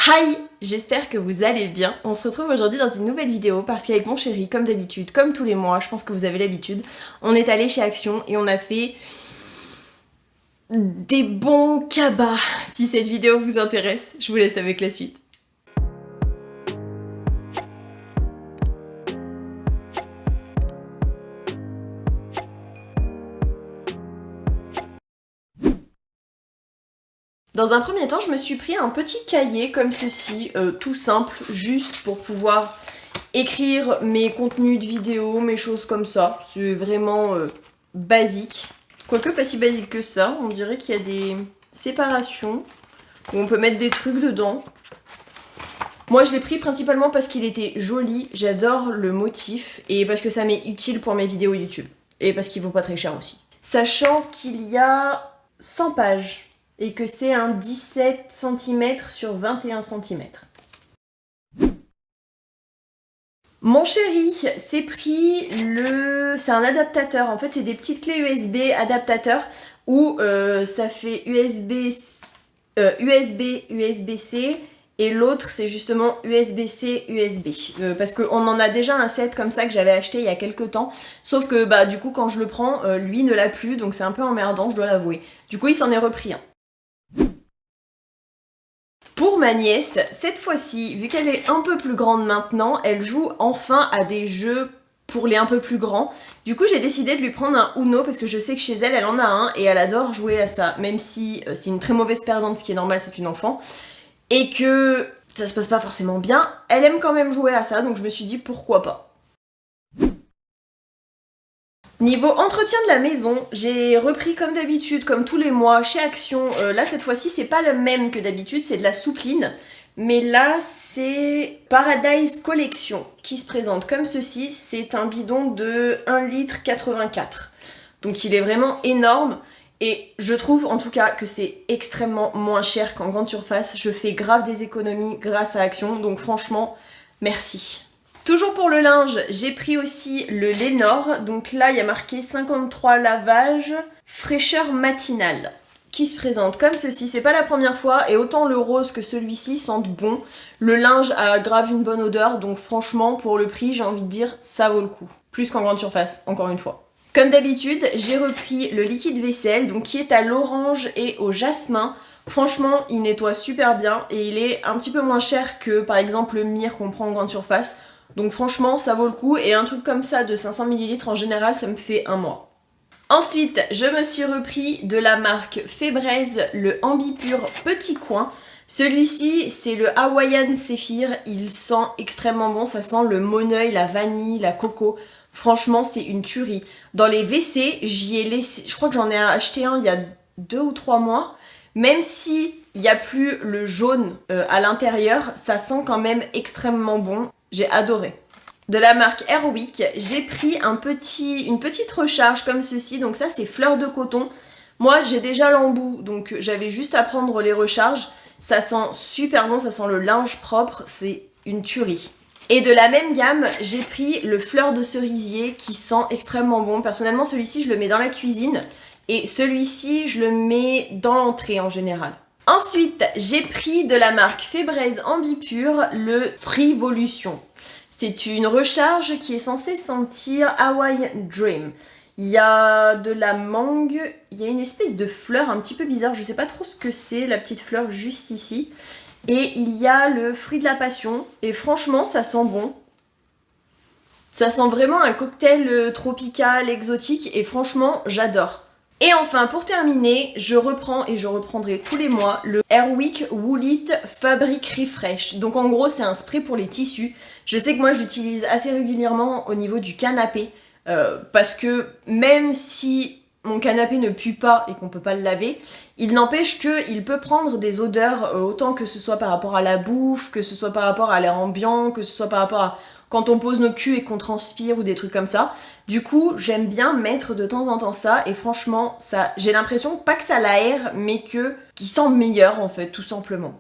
Hi, j'espère que vous allez bien. On se retrouve aujourd'hui dans une nouvelle vidéo parce qu'avec mon chéri, comme d'habitude, comme tous les mois, je pense que vous avez l'habitude, on est allé chez Action et on a fait des bons cabas. Si cette vidéo vous intéresse, je vous laisse avec la suite. Dans un premier temps, je me suis pris un petit cahier comme ceci, tout simple, juste pour pouvoir écrire mes contenus de vidéos, mes choses comme ça. C'est vraiment basique. Quoique pas si basique que ça, on dirait qu'il y a des séparations où on peut mettre des trucs dedans. Moi je l'ai pris principalement parce qu'il était joli, j'adore le motif et parce que ça m'est utile pour mes vidéos YouTube. Et parce qu'il vaut pas très cher aussi. Sachant qu'il y a 100 pages. Et que c'est un 17 cm sur 21 cm. Mon chéri s'est pris c'est un adaptateur, en fait c'est des petites clés USB adaptateurs où ça fait USB-C et l'autre c'est justement USB-C, USB. Parce qu'on en a déjà un set comme ça que j'avais acheté il y a quelques temps, sauf que bah du coup quand je le prends, lui ne l'a plus donc c'est un peu emmerdant, je dois l'avouer. Du coup il s'en est repris un. Pour ma nièce, cette fois-ci, vu qu'elle est un peu plus grande maintenant, elle joue enfin à des jeux pour les un peu plus grands. Du coup, j'ai décidé de lui prendre un Uno parce que je sais que chez elle, elle en a un et elle adore jouer à ça. Même si c'est une très mauvaise perdante, ce qui est normal, c'est une enfant. Et que ça se passe pas forcément bien, elle aime quand même jouer à ça, donc je me suis dit pourquoi pas. Niveau entretien de la maison, j'ai repris comme d'habitude, comme tous les mois, chez Action. Là, cette fois-ci, c'est pas le même que d'habitude, c'est de la soupline. Mais là, c'est Paradise Collection qui se présente comme ceci. C'est un bidon de 1,84 litre. Donc il est vraiment énorme. Et je trouve en tout cas que c'est extrêmement moins cher qu'en grande surface. Je fais grave des économies grâce à Action. Donc franchement, merci. Toujours pour le linge, j'ai pris aussi le Lénore, donc là il y a marqué 53 lavages, fraîcheur matinale, qui se présente comme ceci. C'est pas la première fois et autant le rose que celui-ci sentent bon. Le linge a grave une bonne odeur, donc franchement pour le prix j'ai envie de dire ça vaut le coup. Plus qu'en grande surface, encore une fois. Comme d'habitude, j'ai repris le liquide vaisselle, donc qui est à l'orange et au jasmin. Franchement, il nettoie super bien et il est un petit peu moins cher que par exemple le Mire qu'on prend en grande surface. Donc franchement, ça vaut le coup et un truc comme ça de 500 ml en général, ça me fait un mois. Ensuite, je me suis repris de la marque Febreze le Ambipur Petit Coin. Celui-ci, c'est le Hawaiian Séphir. Il sent extrêmement bon, ça sent le moneuil, la vanille, la coco. Franchement, c'est une tuerie. Dans les WC, j'y ai laissé, je crois que j'en ai acheté un il y a 2 ou 3 mois. Même si il n'y a plus le jaune à l'intérieur, ça sent quand même extrêmement bon. J'ai adoré. De la marque Airwick, j'ai pris une petite recharge comme ceci. Donc ça, c'est fleur de coton. Moi, j'ai déjà l'embout, donc j'avais juste à prendre les recharges. Ça sent super bon, ça sent le linge propre. C'est une tuerie. Et de la même gamme, j'ai pris le fleur de cerisier qui sent extrêmement bon. Personnellement, celui-ci, je le mets dans la cuisine. Et celui-ci, je le mets dans l'entrée en général. Ensuite, j'ai pris de la marque Febreze Ambipur le Trivolution. C'est une recharge qui est censée sentir Hawaiian Dream. Il y a de la mangue, il y a une espèce de fleur un petit peu bizarre, je sais pas trop ce que c'est, la petite fleur juste ici. Et il y a le fruit de la passion, et franchement ça sent bon. Ça sent vraiment un cocktail tropical, exotique, et franchement j'adore. Et enfin, pour terminer, je reprends et je reprendrai tous les mois le Airwick Woolit Fabric Refresh. Donc en gros, c'est un spray pour les tissus. Je sais que moi, je l'utilise assez régulièrement au niveau du canapé. Parce que même si mon canapé ne pue pas et qu'on peut pas le laver, il n'empêche qu'il peut prendre des odeurs, autant que ce soit par rapport à la bouffe, que ce soit par rapport à l'air ambiant, que ce soit par rapport à quand on pose nos culs et qu'on transpire ou des trucs comme ça. Du coup, j'aime bien mettre de temps en temps ça et franchement, ça, j'ai l'impression pas que ça l'aère, mais qu'il sent meilleur en fait, tout simplement.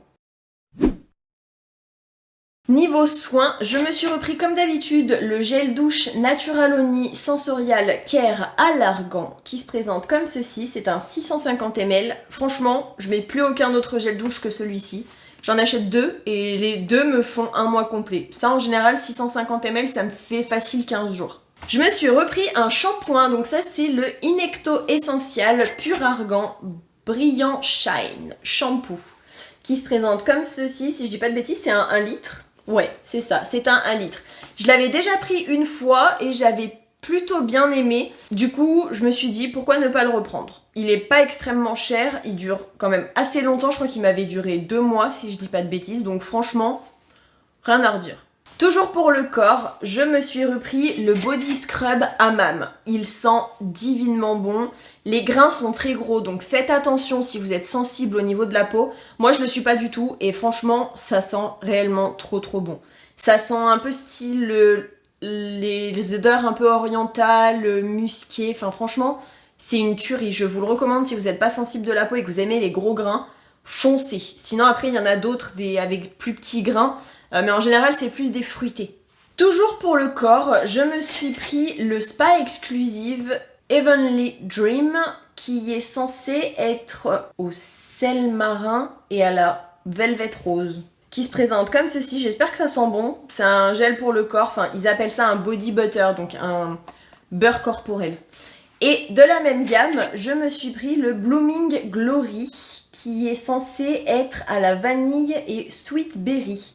Niveau soins, je me suis repris comme d'habitude le gel douche Naturaloni Sensorial Care à l'argan qui se présente comme ceci, c'est un 650 ml. Franchement, je mets plus aucun autre gel douche que celui-ci. J'en achète 2 et les 2 me font un mois complet. Ça en général 650 ml ça me fait facile 15 jours. Je me suis repris un shampoing, donc ça c'est le Inecto Essential Pur Argan Brillant Shine Shampoo qui se présente comme ceci, si je dis pas de bêtises c'est un 1 litre. Ouais c'est ça, c'est un 1 litre. Je l'avais déjà pris une fois et j'avais plutôt bien aimé. Du coup, je me suis dit pourquoi ne pas le reprendre. Il est pas extrêmement cher, il dure quand même assez longtemps. Je crois qu'il m'avait duré 2 mois si je dis pas de bêtises. Donc franchement, rien à redire. Toujours pour le corps, je me suis repris le Body Scrub Hammam. Il sent divinement bon. Les grains sont très gros, donc faites attention si vous êtes sensible au niveau de la peau. Moi, je le suis pas du tout et franchement, ça sent réellement trop bon. Ça sent un peu style les odeurs un peu orientales, musquées, enfin franchement, c'est une tuerie. Je vous le recommande si vous n'êtes pas sensible de la peau et que vous aimez les gros grains, foncez. Sinon après, il y en a d'autres avec plus petits grains, mais en général, c'est plus des fruités. Toujours pour le corps, je me suis pris le Spa Exclusive Heavenly Dream qui est censé être au sel marin et à la velvet rose. Qui se présente comme ceci, j'espère que ça sent bon. C'est un gel pour le corps, enfin ils appellent ça un body butter, donc un beurre corporel. Et de la même gamme, je me suis pris le Blooming Glory qui est censé être à la vanille et sweet berry.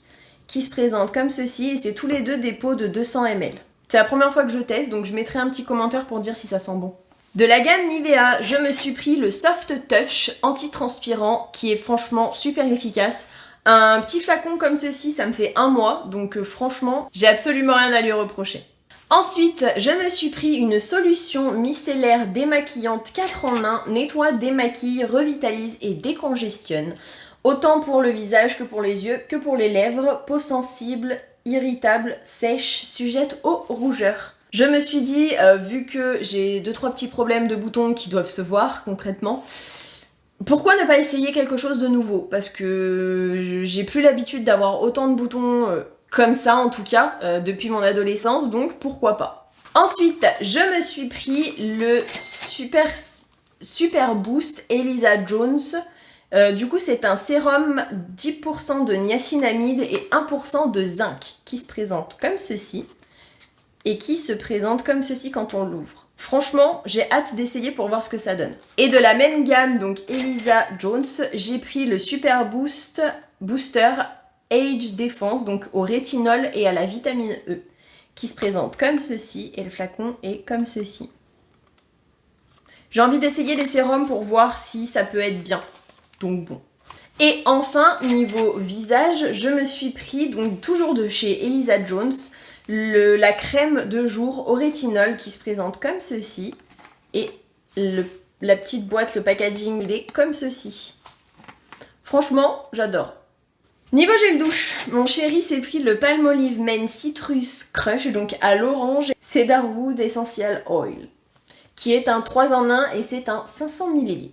Qui se présente comme ceci et c'est tous les deux des pots de 200 ml. C'est la première fois que je teste, donc je mettrai un petit commentaire pour dire si ça sent bon. De la gamme Nivea, je me suis pris le Soft Touch anti-transpirant qui est franchement super efficace. Un petit flacon comme ceci, ça me fait 1 mois, donc franchement, j'ai absolument rien à lui reprocher. Ensuite, je me suis pris une solution micellaire démaquillante 4 en 1, nettoie, démaquille, revitalise et décongestionne. Autant pour le visage que pour les yeux, que pour les lèvres, peau sensible, irritable, sèche, sujette aux rougeurs. Je me suis dit, vu que j'ai 2-3 petits problèmes de boutons qui doivent se voir concrètement, pourquoi ne pas essayer quelque chose de nouveau? Parce que j'ai plus l'habitude d'avoir autant de boutons comme ça en tout cas depuis mon adolescence, donc pourquoi pas. Ensuite, je me suis pris le Super Boost Elisa Jones. Du coup, c'est un sérum 10% de niacinamide et 1% de zinc qui se présente comme ceci et qui se présente comme ceci quand on l'ouvre. Franchement, j'ai hâte d'essayer pour voir ce que ça donne. Et de la même gamme, donc Elisa Jones, j'ai pris le Super Booster Age Defense, donc au rétinol et à la vitamine E, qui se présente comme ceci, et le flacon est comme ceci. J'ai envie d'essayer les sérums pour voir si ça peut être bien. Donc bon. Et enfin, niveau visage, je me suis pris, donc toujours de chez Elisa Jones, la crème de jour au rétinol qui se présente comme ceci. Et la petite boîte, le packaging, il est comme ceci. Franchement, j'adore. Niveau gel douche, mon chéri s'est pris le Palmolive Men Citrus Crush, donc à l'orange, Cedarwood Essential Oil, qui est un 3 en 1 et c'est un 500 ml.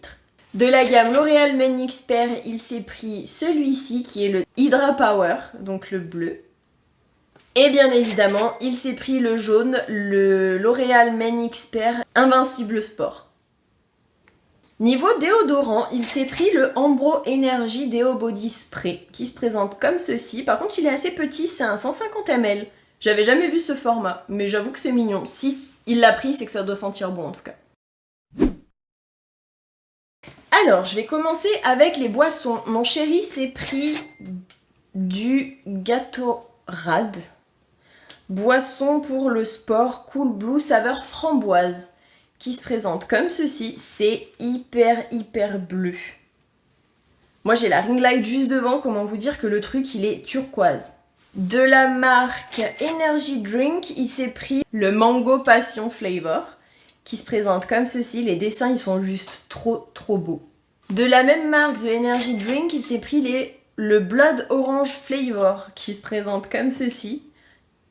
De la gamme L'Oréal Men Expert, il s'est pris celui-ci qui est le Hydra Power, donc le bleu. Et bien évidemment, il s'est pris le jaune, le L'Oréal Men Expert Invincible Sport. Niveau déodorant, il s'est pris le Ambro Energy Deo Body Spray, qui se présente comme ceci. Par contre, il est assez petit, c'est un 150 ml. J'avais jamais vu ce format, mais j'avoue que c'est mignon. Si il l'a pris, c'est que ça doit sentir bon en tout cas. Alors, je vais commencer avec les boissons. Mon chéri s'est pris du Gatorade. Boisson pour le sport Cool Blue saveur framboise. Qui se présente comme ceci. C'est hyper bleu. Moi, j'ai la ring light juste devant. Comment vous dire que le truc, il est turquoise. De la marque Energy Drink, il s'est pris le Mango Passion Flavor. Qui se présente comme ceci. Les dessins, ils sont juste trop beaux. De la même marque, The Energy Drink, il s'est pris le Blood Orange Flavor, qui se présente comme ceci.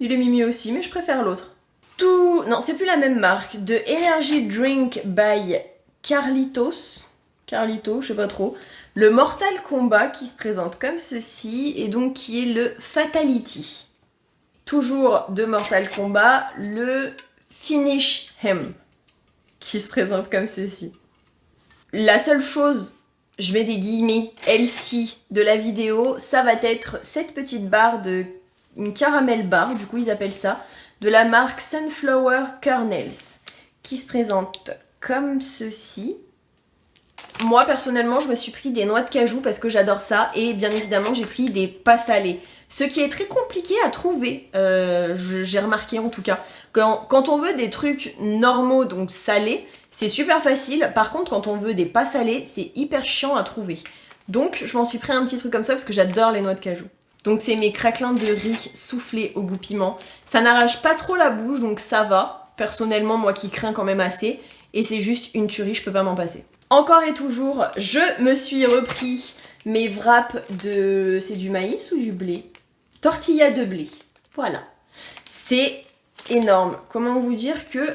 Il est mimi aussi, mais je préfère l'autre. Non, c'est plus la même marque. De Energy Drink by Carlitos, je sais pas trop. Le Mortal Kombat, qui se présente comme ceci, et donc qui est le Fatality. Toujours de Mortal Kombat, le Finish Him, qui se présente comme ceci. La seule chose je mets des guillemets, healthy de la vidéo, ça va être cette petite barre de une caramel bar, du coup ils appellent ça, de la marque Sunflower Kernels, qui se présente comme ceci. Moi personnellement je me suis pris des noix de cajou parce que j'adore ça, et bien évidemment j'ai pris des pas salés. Ce qui est très compliqué à trouver, j'ai remarqué en tout cas. Quand on veut des trucs normaux, donc salés, c'est super facile. Par contre quand on veut des pas salés, c'est hyper chiant à trouver. Donc je m'en suis pris un petit truc comme ça parce que j'adore les noix de cajou. Donc c'est mes craquelins de riz soufflés au goût piment. Ça n'arrache pas trop la bouche, donc ça va. Personnellement, moi qui crains quand même assez. Et c'est juste une tuerie, je peux pas m'en passer. Encore et toujours, je me suis repris mes wraps de... C'est du maïs ou du blé? Tortilla de blé. Voilà. C'est énorme. Comment vous dire que...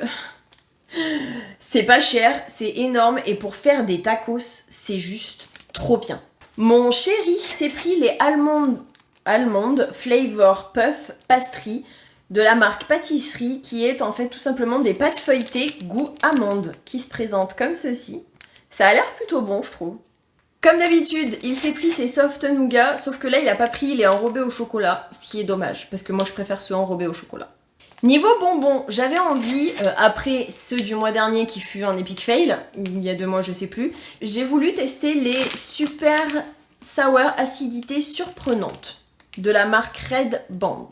c'est pas cher, c'est énorme. Et pour faire des tacos, c'est juste trop bien. Mon chéri s'est pris les Almond Flavor Puff Pastry de la marque Pâtisserie, qui est en fait tout simplement des pâtes feuilletées goût amande, qui se présentent comme ceci. Ça a l'air plutôt bon, je trouve. Comme d'habitude, il s'est pris ses soft nougat, sauf que là il a pas pris, il est enrobé au chocolat, ce qui est dommage, parce que moi je préfère ceux enrobés au chocolat. Niveau bonbons, j'avais envie, après ceux du mois dernier qui fut un epic fail, il y a 2 mois je sais plus, j'ai voulu tester les super sour acidité surprenante de la marque Red Band,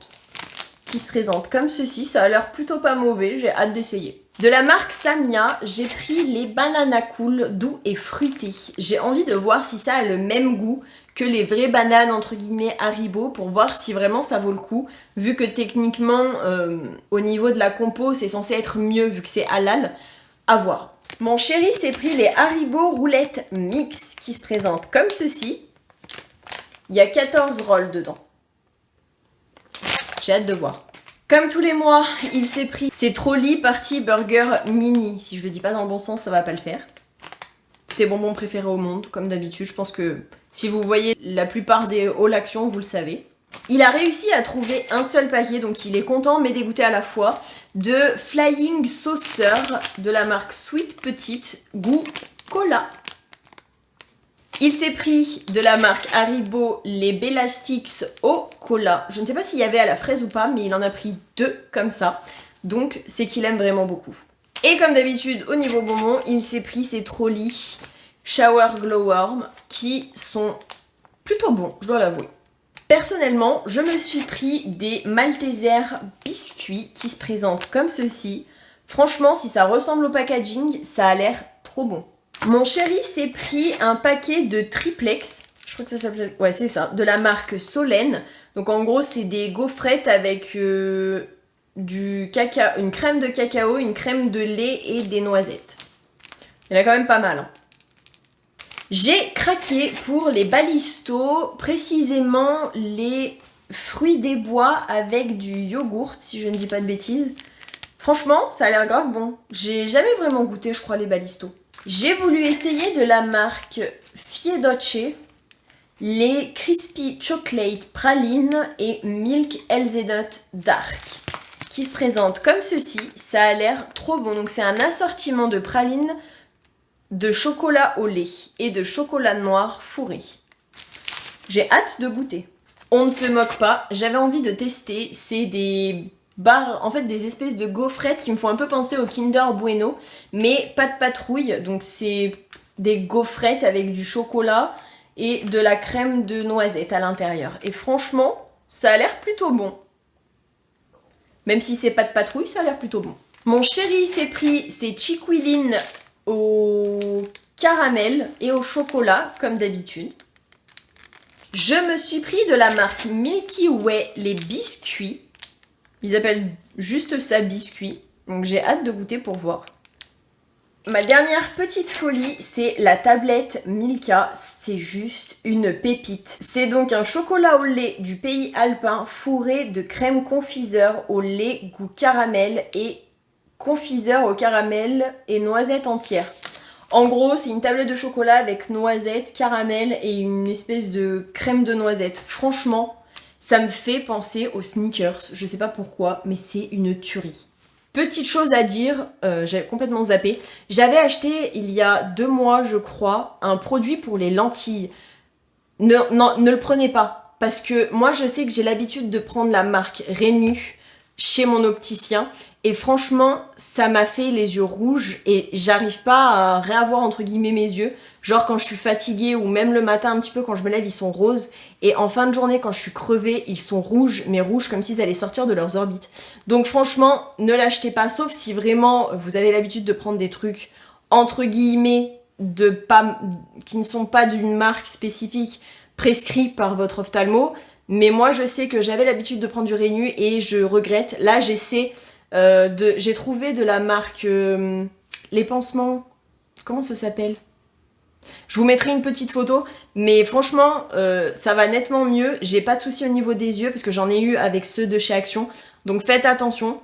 qui se présente comme ceci. Ça a l'air plutôt pas mauvais, j'ai hâte d'essayer. De la marque Samia, j'ai pris les Banana Cool doux et fruités. J'ai envie de voir si ça a le même goût que les vraies bananes entre guillemets Haribo, pour voir si vraiment ça vaut le coup, vu que techniquement au niveau de la compo c'est censé être mieux vu que c'est halal. À voir. Mon chéri s'est pris les Haribo roulettes mix, qui se présentent comme ceci. Il y a 14 rolls dedans. J'ai hâte de voir. Comme tous les mois, il s'est pris ses Trolli Party Burger Mini. Si je le dis pas dans le bon sens, ça va pas le faire. Ses bonbons préférés au monde, comme d'habitude. Je pense que si vous voyez la plupart des hauls actions, vous le savez. Il a réussi à trouver un seul paquet, donc il est content mais dégoûté à la fois, de Flying Saucer de la marque Sweet Petite, goût cola. Il s'est pris de la marque Haribo les Bellastix au cola. Je ne sais pas s'il y avait à la fraise ou pas, mais il en a pris 2 comme ça. Donc c'est qu'il aime vraiment beaucoup. Et comme d'habitude, au niveau bonbons, il s'est pris ses Trolli Shower Glowworm, qui sont plutôt bons, je dois l'avouer. Personnellement, je me suis pris des Malteser biscuits qui se présentent comme ceci. Franchement, si ça ressemble au packaging, ça a l'air trop bon. Mon chéri s'est pris un paquet de triplex, je crois que ça s'appelle, ouais c'est ça, de la marque Solène. Donc en gros c'est des gaufrettes avec du cacao, une crème de cacao, une crème de lait et des noisettes. Il y en a quand même pas mal. Hein. J'ai craqué pour les Balisto, précisément les fruits des bois avec du yogourt, si je ne dis pas de bêtises. Franchement, ça a l'air grave bon. J'ai jamais vraiment goûté, je crois, les Balisto. J'ai voulu essayer de la marque Fiedoce les Crispy Chocolate Praline et Milk Hazelnut Dark, qui se présentent comme ceci. Ça a l'air trop bon. Donc c'est un assortiment de pralines, de chocolat au lait et de chocolat noir fourré. J'ai hâte de goûter. On ne se moque pas, j'avais envie de tester. C'est des barres, en fait des espèces de gaufrettes qui me font un peu penser au Kinder Bueno, mais pas de patrouille. Donc c'est des gaufrettes avec du chocolat et de la crème de noisette à l'intérieur. Et franchement, ça a l'air plutôt bon. Même si c'est pas de patrouille, ça a l'air plutôt bon. Mon chéri s'est pris ses chiquilines au caramel et au chocolat, comme d'habitude. Je me suis pris de la marque Milky Way les biscuits. Ils appellent juste ça biscuits. Donc j'ai hâte de goûter pour voir. Ma dernière petite folie, c'est la tablette Milka. C'est juste une pépite. C'est donc un chocolat au lait du pays alpin fourré de crème confiseur au lait goût caramel et confiseur au caramel et noisette entière. En gros, c'est une tablette de chocolat avec noisette, caramel et une espèce de crème de noisette. Franchement, ça me fait penser aux Snickers. Je sais pas pourquoi, mais c'est une tuerie. Petite chose à dire, j'avais complètement zappé. J'avais acheté il y a 2 mois, je crois, un produit pour les lentilles. Ne le prenez pas. Parce que moi, je sais que j'ai l'habitude de prendre la marque Rénu chez mon opticien. Et franchement, ça m'a fait les yeux rouges et j'arrive pas à réavoir entre guillemets mes yeux. Genre quand je suis fatiguée ou même le matin un petit peu quand je me lève, ils sont roses. Et en fin de journée, quand je suis crevée, ils sont rouges, mais rouges comme s'ils allaient sortir de leurs orbites. Donc franchement, ne l'achetez pas, sauf si vraiment vous avez l'habitude de prendre des trucs entre guillemets qui ne sont pas d'une marque spécifique prescrit par votre ophtalmo. Mais moi, je sais que j'avais l'habitude de prendre du Rénu et je regrette. Là, j'ai trouvé de la marque les pansements. Comment ça s'appelle? Je vous mettrai une petite photo, mais franchement, ça va nettement mieux. J'ai pas de soucis au niveau des yeux parce que j'en ai eu avec ceux de chez Action. Donc faites attention.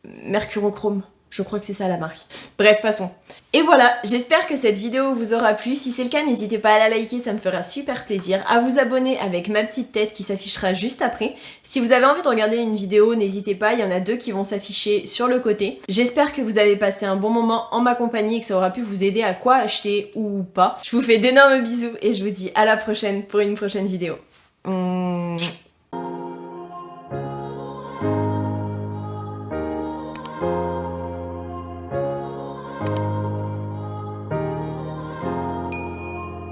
Mercurochrome. Je crois que c'est ça la marque. Bref, passons. Et voilà, j'espère que cette vidéo vous aura plu. Si c'est le cas, n'hésitez pas à la liker, ça me fera super plaisir. À vous abonner avec ma petite tête qui s'affichera juste après. Si vous avez envie de regarder une vidéo, n'hésitez pas, il y en a 2 qui vont s'afficher sur le côté. J'espère que vous avez passé un bon moment en ma compagnie et que ça aura pu vous aider à quoi acheter ou pas. Je vous fais d'énormes bisous et je vous dis à la prochaine pour une prochaine vidéo.